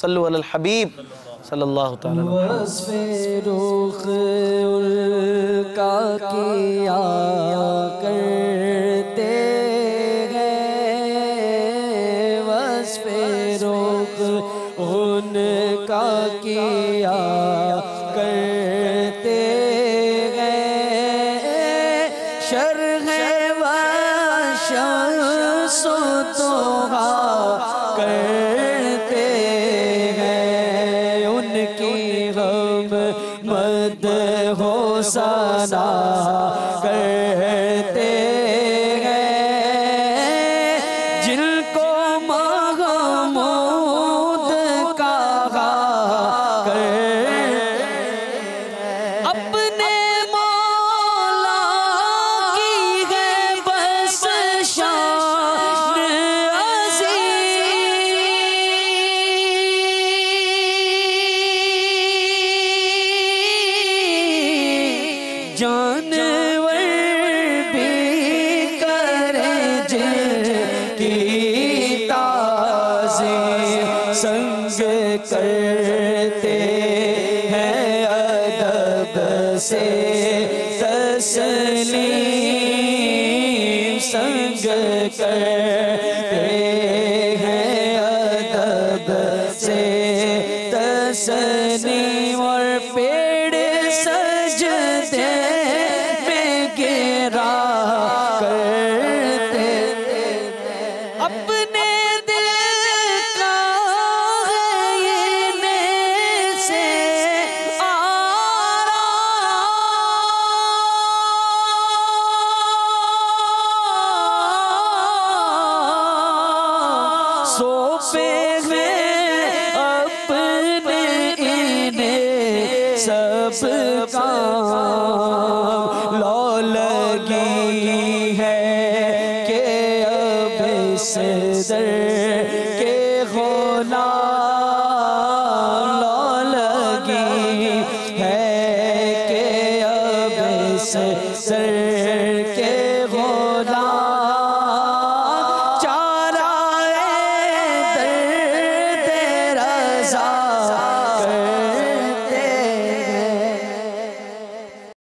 सल्लु अलल हबीब सल्लल्लाहु तआला अलैहि वसल्लम। वस्फ़े रुख़ उनका किया करते हैं, वस्फ़े रुख़ उनका किया करते हैं, शर्ह व शम्स दुहा करते हैं, उनकी हम मद हो सना करते हैं, जिनको महमूद कहा करते हैं, अपने मौला की है बस शान अज़ीज़, जानवर भी करे जिनकी ताज़ीम, संग करते हैं अदब से तस्लीम, संग करते हैं अदब से तस्लीम, और पेड़ सजदे में गिरा करते अपने दिल का है इन्हें से आराम, सोपे में अपने इन्हें सब काम, लौ लगी है कि अब इस दर